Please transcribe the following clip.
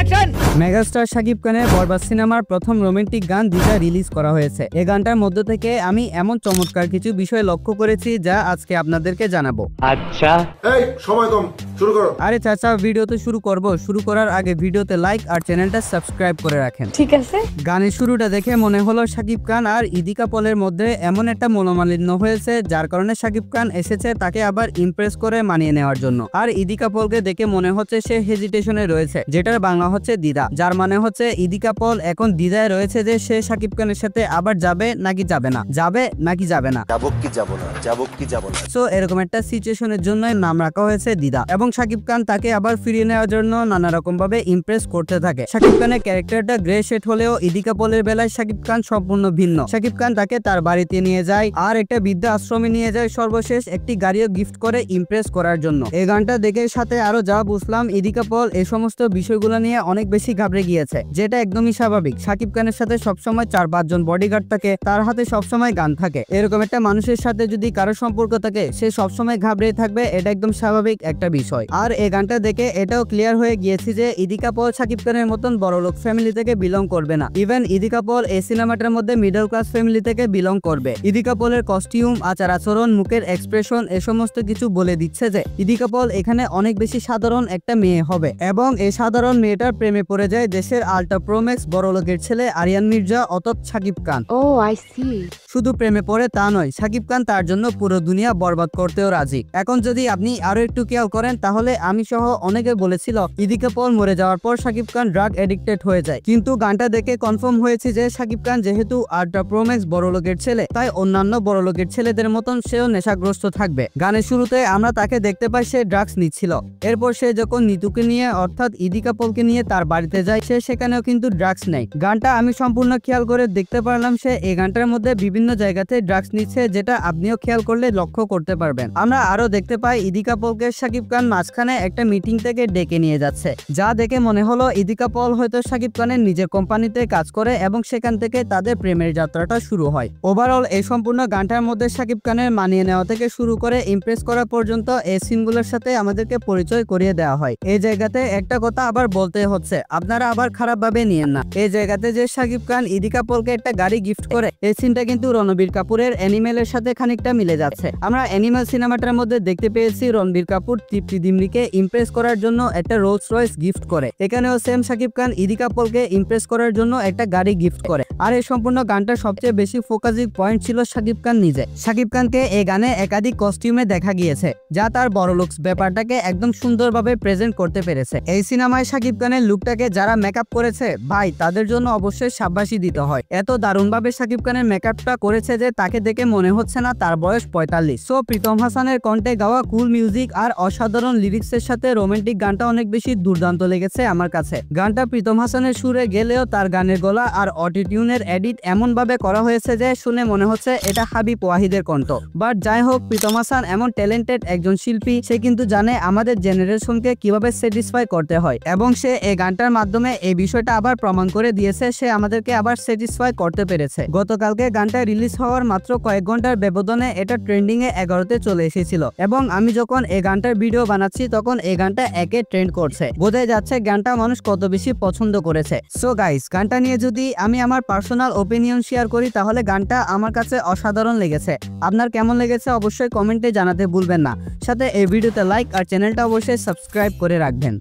Action. Megastar Shakib খানের বরবাদ সিনেমার প্রথম রোমান্টিক গান দিদা রিলিজ করা হয়েছে। এই গানটার মধ্য থেকে আমি এমন চমৎকার কিছু বিষয় লক্ষ্য করেছি যা আজকে আপনাদেরকে জানাবো। আচ্ছা, এই সময় কম, শুরু করো। আরে চাচা, ভিডিওতে শুরু করব। শুরু করার আগে ভিডিওতে লাইক আর চ্যানেলটা সাবস্ক্রাইব করে রাখেন। ঠিক আছে। গানের শুরুটা দেখে মনে হলো শাকিব খান আর ইদিকা পলের মধ্যে এমন একটা মনোমালিন্য হয়েছে, যার কারণে শাকিব খান এসেছে তাকে আবার ইমপ্রেস করে মানিয়ে নেওয়ার জন্য। আর ইদিকা পলকে দেখে মনে হচ্ছে সে হেজিটেশনে রয়েছে, যেটার বাংলা হচ্ছে দ্বিধা, যার মানে হচ্ছে ইদিকা পল এখন দ্বিধায় রয়েছে যে সে শাকিব খানের সাথে আবার যাবে নাকি যাবে না, যাবে নাকি যাবে না, যাবো কি যাবো না, যাবো কি যাবো না। সো এরকম একটা সিচুয়েশনের জন্য নাম রাখা হয়েছে দ্বিধা। এবং শাকিব খান তাকে আবার ফিরিয়ে নেওয়ার জন্য নানা রকম ভাবে ইমপ্রেস করতে থাকে। শাকিব খানের ক্যারেক্টারটা গ্রে শেড হলেও ইদিকা পলের বেলায় শাকিব খান সম্পূর্ণ ভিন্ন। শাকিব খান তাকে তার বাড়িতে নিয়ে যায় আর একটা বৃদ্ধা আশ্রমে নিয়ে যায়, সর্বশেষ একটি গাড়িও গিফট করে ইমপ্রেস করার জন্য। এই গানটা দেখে সাথে আরো যা বুঝলাম, ইদিকা পল এই সমস্ত বিষয়গুলো নিয়ে অনেক বেশি ঘাবড়ে গিয়েছে, যেটা একদমই স্বাভাবিক। শাকিব খানের সাথে সবসময় 4-5 জন বডিগার্ড থাকে, তার হাতে সবসময় গান থাকে। এরকম একটা মানুষের সাথে যদি কারো সম্পর্ক থাকে, সে সবসময় ঘাবড়ে থাকবে, এটা একদম স্বাভাবিক একটা বিষয়। আর এই গানটা দেখে এটাও ক্লিয়ার হয়ে গিয়েছে যে ইদিকা পল শাকিব খানের মতন বড়লোক ফ্যামিলি থেকে বিলং করবে না। ইভেন ইদিকা পল এই সিনেমাটার মধ্যে মিডল ক্লাস ফ্যামিলি থেকে বিলং করবে। ইদিকা পলের কস্টিউম, আচার আচরণ, মুখের এক্সপ্রেশন, এ সমস্ত কিছু বলে দিচ্ছে যে ইদিকা পল এখানে অনেক বেশি সাধারণ একটা মেয়ে হবে। এবং এই সাধারণ মেয়েটার প্রেমে পড়ে যায় দেশের আল্ট্রা প্রোম্যাক্স বড়লোকের ছেলে আরিয়ান মির্জা অর্থাৎ শাকিব খান। ও আই সি। শুধু প্রেমে পড়ে তা নয়, শাকিব খান তার জন্য পুরো দুনিয়া বরবাদ করতেও রাজি। এখন যদি আপনি আরো একটু খেয়াল করেন, তাহলে আমি সহ অনেকে বলেছিল ইদিকা পল মরে যাওয়ার পর শাকিব খান ড্রাগ এডিক্টেড হয়ে যায়, কিন্তু গানটা দেখে কনফার্ম হয়েছে যে শাকিব খান যেহেতু আল্ট্রা প্রোম্যাক্স বড়লোকের ছেলে, তাই অন্যান্য বড়লোকের ছেলেদের মতন সেও নেশাগ্রস্ত থাকবে। গানের শুরুতে আমরা তাকে দেখতে পাই সে ড্রাগস নিচ্ছিল। এরপর সে যখন নিতুকে নিয়ে অর্থাৎ ইদিকা পলকে নিয়ে তার বাড়িতে যায়, সে সেখানেও কিন্তু ড্রাগস নেয়। গানটা আমি সম্পূর্ণ খেয়াল করে দেখতে পারলাম সে এই গানটার মধ্যে বিভিন্ন জায়গাতে ড্রাগস নিচ্ছে, যেটা আপনিও খেয়াল করলে লক্ষ্য করতে পারবেন। আমরা আরো দেখতে পাই ইদিকা পলকে শাকিব খান মাঝখানে একটা মিটিং থেকে ডেকে নিয়ে যাচ্ছে, যা দেখে মনে হলো ইদিকা পল হয়তো শাকিব খানের নিজের কোম্পানিতে কাজ করে এবং সেখান থেকে তাদের প্রেমের যাত্রাটা শুরু হয়। ওভারঅল এই সম্পূর্ণ গানটার মধ্যে শাকিব খানের মানিয়ে নেওয়া থেকে শুরু করে ইমপ্রেস করা পর্যন্ত এই সিনগুলোর সাথে আমাদেরকে পরিচয় করিয়ে দেওয়া হয়। এই জায়গাতে একটা কথা আবার বলতে হচ্ছে, আপনারা আবার খারাপ ভাবে নিয়েন না। এই জায়গাতে যে শাকিব খান ইদিকা পলকে একটা গাড়ি গিফট করে, এই সিনটা কিন্তু রণবীর কাপুরের অ্যানিমেলের সাথে খানিকটা মিলে যাচ্ছে। আমরা অ্যানিমেল সিনেমাটার মধ্যে দেখতে পেয়েছি রণবীর কাপুর তৃপ্তি দিমনিকে ইমপ্রেস করার জন্য একটা রোলস রয়েস গিফট করে, এখানেও সেম শাকিব খান ইদিকা পলকে ইমপ্রেস করার জন্য একটা গাড়ি গিফট করে। আর এই সম্পূর্ণ গানটার সবচেয়ে বেশি ফোকাসিং পয়েন্ট ছিল শাকিব খান নিজে। শাকিব খানকে এই গানে একাধিক কস্টিউমে দেখা গিয়েছে, যা তার বড় লুকস ব্যাপারটাকে একদম সুন্দরভাবে প্রেজেন্ট করতে পেরেছে। এই সিনেমায় শাকিব খানের লুকটাকে যারা মেকআপ করেছে, ভাই তাদের জন্য অবশ্যই সাব্বাসি দিতে হয়। এত দারুণভাবে শাকিব খানের মেকআপটা করেছে যে তাকে দেখে মনে হচ্ছে না তার বয়স 45। সো প্রীতম হাসানের কণ্ঠে গাওয়া কুল মিউজিক আর অসাধারণ লিরিক্সের সাথে রোমান্টিক গানটা অনেক বেশি দুর্দান্ত লেগেছে আমার কাছে। গানটা প্রীতম হাসানের সুরে গেলেও তার গানের গলা আর অটোটিউনের এডিট এমন ভাবে করা হয়েছে যে শুনে মনে হচ্ছে এটা হাবিব ওয়াহিদের কণ্ঠ। বাট যাই হোক, প্রীতম হাসান এমন ট্যালেন্টেড একজন শিল্পী, সে কিন্তু জানে আমাদের জেনারেশনকে কিভাবে স্যাটিসফাই করতে হয়, এবং সে এই গানটার মাধ্যমে এই বিষয়টা আবার প্রমাণ করে দিয়েছে সে আমাদেরকে আবার স্যাটিসফাই করতে পেরেছে। গতকালকে গানটা রিলিজ হওয়ার মাত্র কয়েক ঘন্টার ব্যবধানে এটা ট্রেন্ডিং এ 11তে চলে এসেছিল, এবং আমি যখন এই গানটার ভিডিও বানাচ্ছি তখন এই গানটা একে ট্রেন্ড করছে। বোঝাই যাচ্ছে গানটা মানুষ কত বেশি পছন্দ করেছে। সো গাইস, গানটা নিয়ে যদি আমি আমার পার্সোনাল ওপিনিয়ন শেয়ার করি, তাহলে গানটা আমার কাছে অসাধারণ লেগেছে। আপনার কেমন লেগেছে অবশ্যই কমেন্টে জানাতে ভুলবেন না। সাথে এই ভিডিওতে লাইক আর চ্যানেলটা অবশ্যই সাবস্ক্রাইব করে রাখবেন।